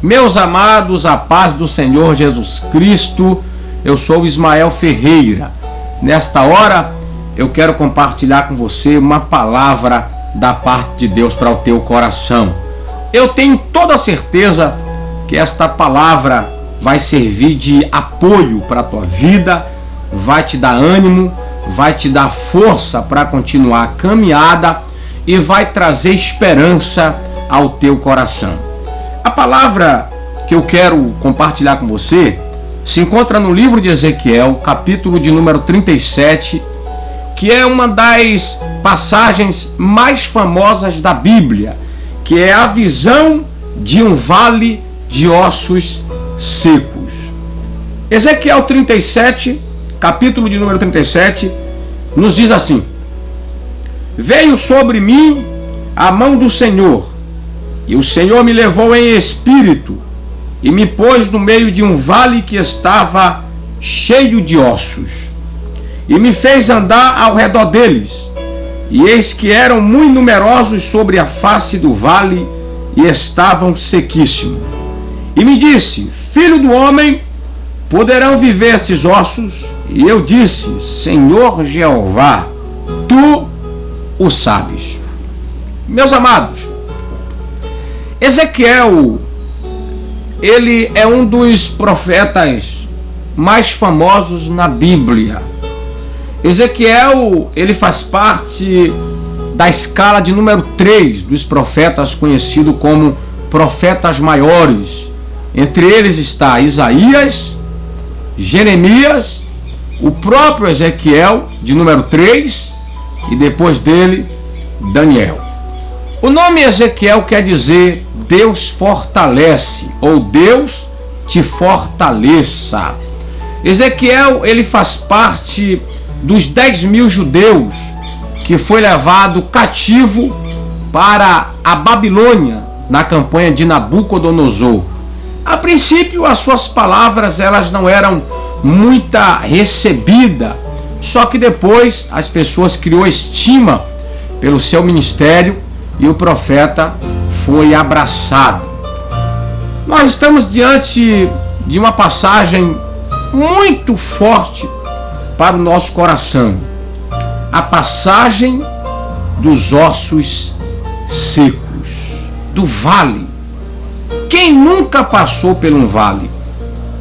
Meus amados, a paz do Senhor Jesus Cristo, eu sou Ismael Ferreira. Nesta hora, eu quero compartilhar com você uma palavra da parte de Deus para o teu coração. Eu tenho toda a certeza que esta palavra vai servir de apoio para a tua vida, vai te dar ânimo, vai te dar força para continuar a caminhada e vai trazer esperança ao teu coração. A palavra que eu quero compartilhar com você se encontra no livro de Ezequiel, capítulo de número 37, que é uma das passagens mais famosas da Bíblia, que é a visão de um vale de ossos secos. Ezequiel 37, capítulo de número 37, nos diz assim: Veio sobre mim a mão do Senhor, e o Senhor me levou em espírito, e me pôs no meio de um vale que estava cheio de ossos, e me fez andar ao redor deles, e eis que eram muito numerosos sobre a face do vale, e estavam sequíssimos. E me disse: Filho do homem, poderão viver esses ossos? E eu disse: Senhor Jeová, tu o sabes. Meus amados, Ezequiel, ele é um dos profetas mais famosos na Bíblia. Ezequiel, ele faz parte da escala de número 3 dos profetas conhecidos como profetas maiores. Entre eles está Isaías, Jeremias, o próprio Ezequiel, de número 3, e depois dele, Daniel. O nome Ezequiel quer dizer Deus fortalece, ou Deus te fortaleça. Ezequiel, ele faz parte dos 10.000 judeus que foi levado cativo para a Babilônia na campanha de Nabucodonosor. A princípio, as suas palavras elas não eram muito recebidas, só que depois as pessoas criou estima pelo seu ministério e o profeta foi abraçado. Nós estamos diante de uma passagem muito forte para o nosso coração. A passagem dos ossos secos, do vale. Quem nunca passou por um vale?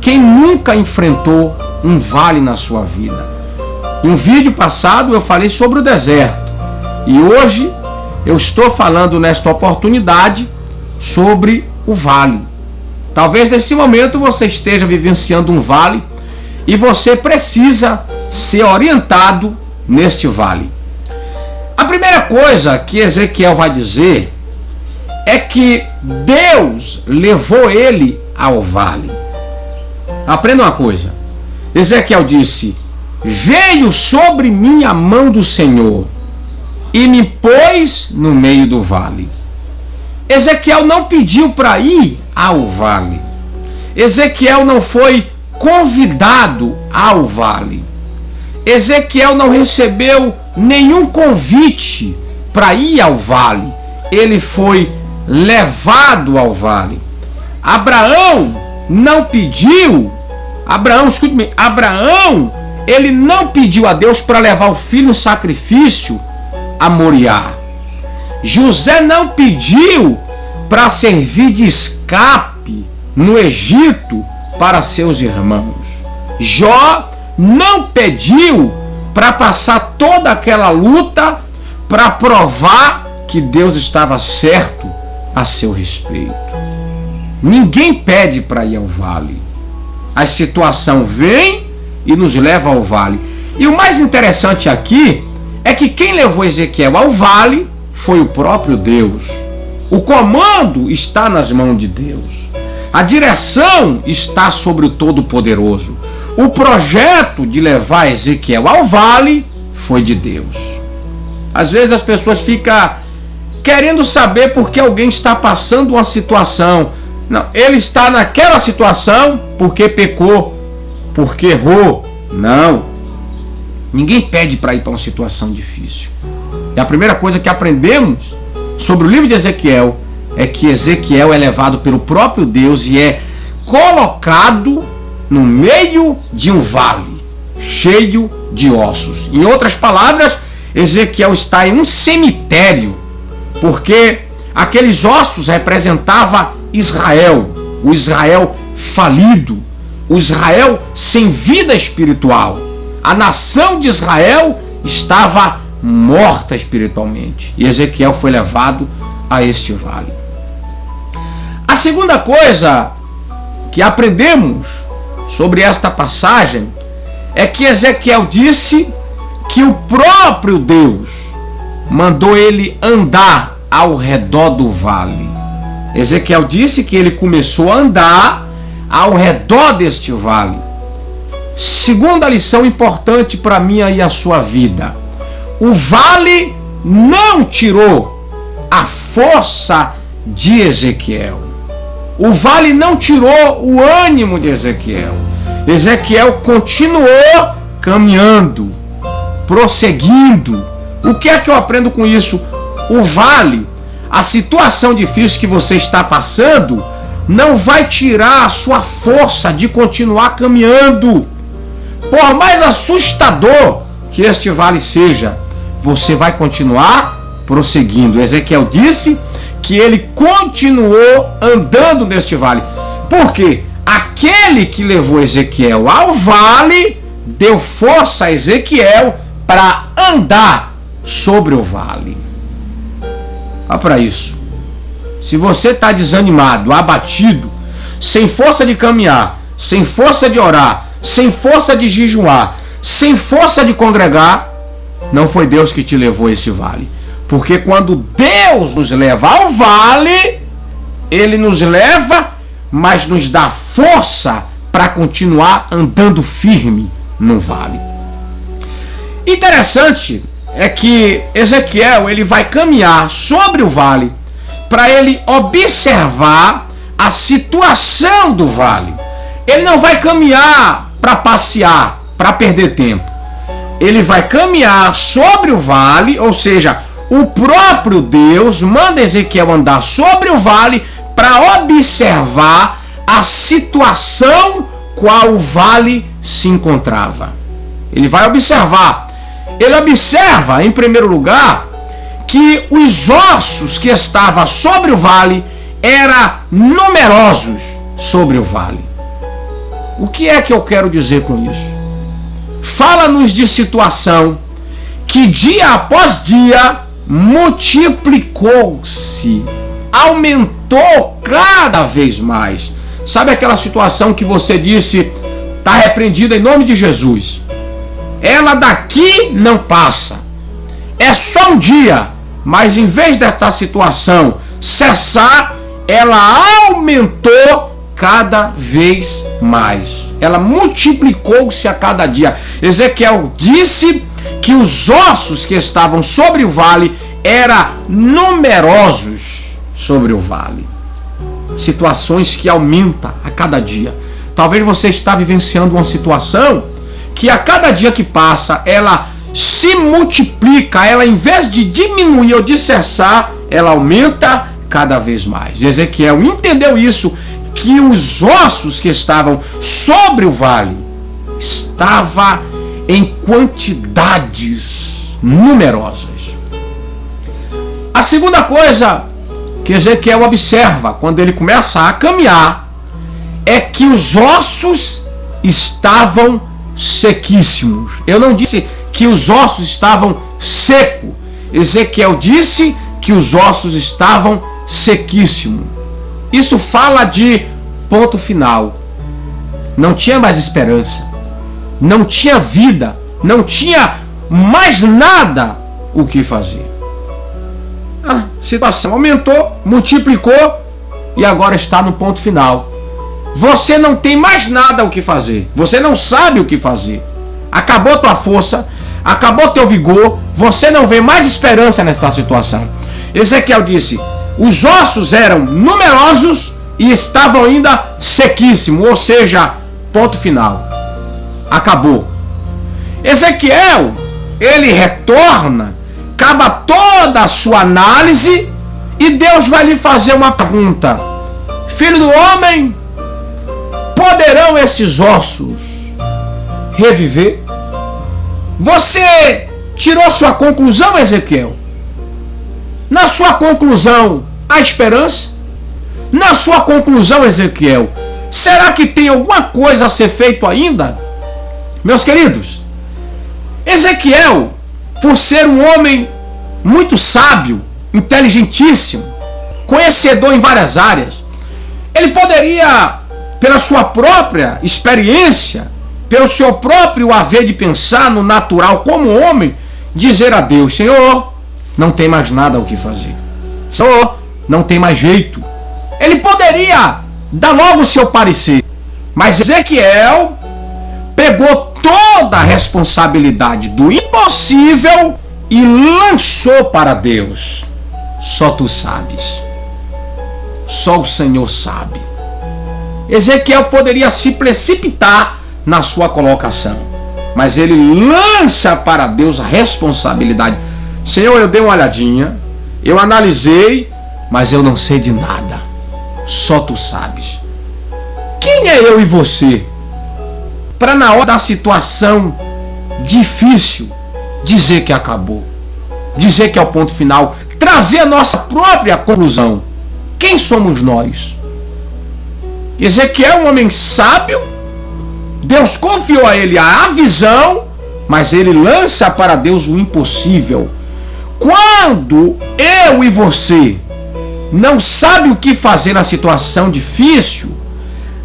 Quem nunca enfrentou um vale na sua vida? Em um vídeo passado eu falei sobre o deserto. E hoje eu estou falando nesta oportunidade sobre o vale. Talvez nesse momento você esteja vivenciando um vale e você precisa ser orientado neste vale. A primeira coisa que Ezequiel vai dizer é que Deus levou ele ao vale. Aprenda uma coisa. Ezequiel disse: Veio sobre mim a mão do Senhor e me pôs no meio do vale. Ezequiel não pediu para ir ao vale. Ezequiel não foi convidado ao vale. Ezequiel não recebeu nenhum convite para ir ao vale. Ele foi levado ao vale. Abraão não pediu. Escute-me. Abraão, ele não pediu a Deus para levar o filho em sacrifício a Moriá. José não pediu para servir de escape no Egito para seus irmãos. Jó não pediu para passar toda aquela luta para provar que Deus estava certo a seu respeito. Ninguém pede para ir ao vale. A situação vem e nos leva ao vale. E o mais interessante aqui é que quem levou Ezequiel ao vale foi o próprio Deus. O comando está nas mãos de Deus. A direção está sobre o Todo-Poderoso. O projeto de levar Ezequiel ao vale foi de Deus. Às vezes as pessoas ficam querendo saber por que alguém está passando uma situação. Não, ele está naquela situação porque pecou, porque errou. Não. Ninguém pede para ir para uma situação difícil. E a primeira coisa que aprendemos sobre o livro de Ezequiel é que Ezequiel é levado pelo próprio Deus e é colocado no meio de um vale cheio de ossos. Em outras palavras, Ezequiel está em um cemitério, porque aqueles ossos representavam Israel, o Israel falido, o Israel sem vida espiritual. A nação de Israel estava morta espiritualmente. E Ezequiel foi levado a este vale. A segunda coisa que aprendemos sobre esta passagem é que Ezequiel disse que o próprio Deus mandou ele andar ao redor do vale. Ezequiel disse que ele começou a andar ao redor deste vale. Segunda lição importante para mim e a sua vida: o vale não tirou a força de Ezequiel. O vale não tirou o ânimo de Ezequiel. Ezequiel continuou caminhando, prosseguindo. O que é que eu aprendo com isso? O vale, a situação difícil que você está passando, não vai tirar a sua força de continuar caminhando. Por mais assustador que este vale seja, você vai continuar prosseguindo. Ezequiel disse que ele continuou andando neste vale. Por quê? Aquele que levou Ezequiel ao vale deu força a Ezequiel para andar sobre o vale. Olha para isso. Se você está desanimado, abatido, sem força de caminhar, sem força de orar, sem força de jejuar, sem força de congregar, não foi Deus que te levou a esse vale. Porque quando Deus nos leva ao vale, Ele nos leva, mas nos dá força para continuar andando firme no vale. Interessante é que Ezequiel ele vai caminhar sobre o vale para ele observar a situação do vale. Ele não vai caminhar para passear, para perder tempo. Ele vai caminhar sobre o vale, ou seja, o próprio Deus manda Ezequiel andar sobre o vale para observar a situação qual o vale se encontrava. Ele vai observar. Ele observa, em primeiro lugar, que os ossos que estavam sobre o vale eram numerosos sobre o vale. O que é que eu quero dizer com isso? Fala-nos de situação que dia após dia multiplicou-se, aumentou cada vez mais. Sabe aquela situação que você disse, está repreendida em nome de Jesus? Ela daqui não passa. É só um dia, mas em vez desta situação cessar, ela aumentou cada vez mais. Ela multiplicou-se a cada dia. Ezequiel disse que os ossos que estavam sobre o vale eram numerosos sobre o vale. Situações que aumentam a cada dia. Talvez você está vivenciando uma situação que a cada dia que passa, ela se multiplica, ela em vez de diminuir ou de cessar, ela aumenta cada vez mais. Ezequiel entendeu isso, que os ossos que estavam sobre o vale estavam em quantidades numerosas. A segunda coisa que Ezequiel observa quando ele começa a caminhar é que os ossos estavam sequíssimos. Eu não disse que os ossos estavam secos. Ezequiel disse que os ossos estavam sequíssimos. Isso fala de ponto final. Não tinha mais esperança. Não tinha vida. Não tinha mais nada o que fazer. A situação aumentou, multiplicou e agora está no ponto final. Você não tem mais nada o que fazer. Você não sabe o que fazer. Acabou tua força, acabou teu vigor. Você não vê mais esperança nesta situação. Ezequiel disse: os ossos eram numerosos e estavam ainda sequíssimos, ou seja, ponto final. Acabou. Ezequiel, ele retorna, acaba toda a sua análise E Deus vai lhe fazer uma pergunta: filho do homem, poderão esses ossos reviver? Você tirou sua conclusão, Ezequiel? Na sua conclusão, há esperança? Na sua conclusão, Ezequiel, será que tem alguma coisa a ser feito ainda? Meus queridos, Ezequiel, por ser um homem muito sábio, inteligentíssimo, conhecedor em várias áreas, ele poderia, pela sua própria experiência, pelo seu próprio haver de pensar no natural como homem, dizer a Deus: Senhor, não tem mais nada o que fazer. Senhor, não tem mais jeito. Ele poderia dar logo o seu parecer, mas Ezequiel pegou toda a responsabilidade do impossível e lançou para Deus. Só tu sabes. Só o Senhor sabe. Ezequiel poderia se precipitar na sua colocação, mas ele lança para Deus a responsabilidade. Senhor, eu dei uma olhadinha, eu analisei, mas eu não sei de nada. Só tu sabes. Quem é eu e você para, na hora da situação difícil, dizer que acabou, dizer que é o ponto final, trazer a nossa própria conclusão? Quem somos nós? Ezequiel é um homem sábio, Deus confiou a ele a visão, mas ele lança para Deus o impossível. Quando eu e você não sabe o que fazer na situação difícil,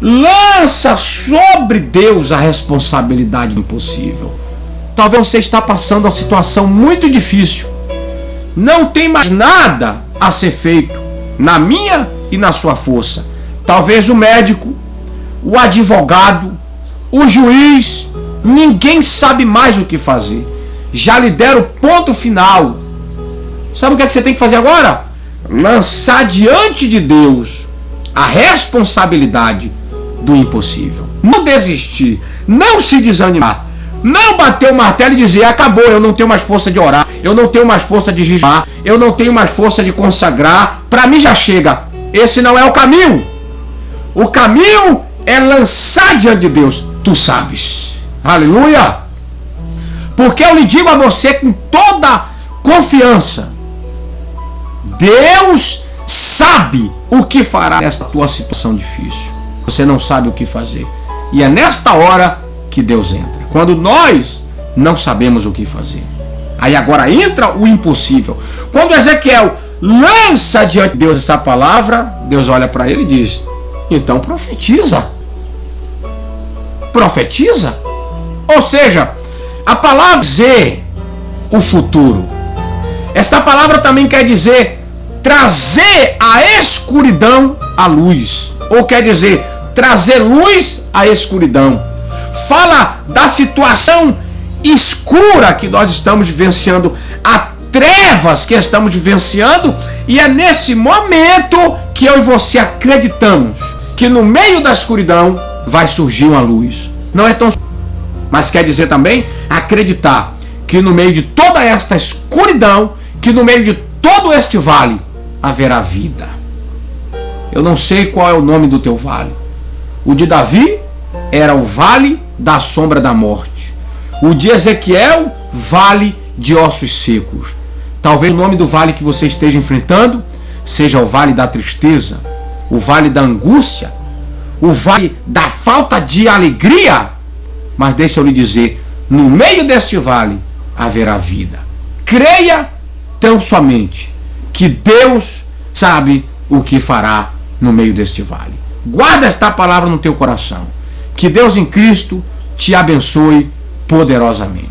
lança sobre Deus a responsabilidade do impossível. Talvez você está passando uma situação muito difícil, não tem mais nada a ser feito na minha e na sua força. Talvez o médico, o advogado, o juiz, ninguém sabe mais o que fazer. Já lhe deram o ponto final. Sabe o que é que você tem que fazer agora? Lançar diante de Deus a responsabilidade do impossível. Não desistir, não se desanimar, não bater o martelo e dizer: acabou, eu não tenho mais força de orar, eu não tenho mais força de jejuar, eu não tenho mais força de consagrar, para mim já chega. Esse não é o caminho. O caminho é lançar diante de Deus. Tu sabes. Aleluia. Porque eu lhe digo a você com toda confiança: Deus sabe o que fará nessa tua situação difícil. Você não sabe o que fazer. E é nesta hora que Deus entra. Quando nós não sabemos o que fazer. Aí agora entra o impossível. Quando Ezequiel lança diante de Deus essa palavra, Deus olha para ele e diz: então profetiza. Profetiza. Ou seja, a palavra dizer o futuro. Essa palavra também quer dizer trazer a escuridão à luz. Ou quer dizer trazer luz à escuridão. Fala da situação escura que nós estamos vivenciando, a trevas que estamos vivenciando, e é nesse momento que eu e você acreditamos que no meio da escuridão vai surgir uma luz. Não é tão, mas quer dizer também acreditar que no meio de toda esta escuridão, que no meio de todo este vale haverá vida. Eu não sei qual é o nome do teu vale. O de Davi era o vale da sombra da morte. O de Ezequiel, vale de ossos secos. Talvez o nome do vale que você esteja enfrentando seja o vale da tristeza, o vale da angústia, o vale da falta de alegria. Mas deixa eu lhe dizer, no meio deste vale haverá vida. Creia tão somente que Deus sabe o que fará no meio deste vale. Guarda esta palavra no teu coração. Que Deus em Cristo te abençoe poderosamente.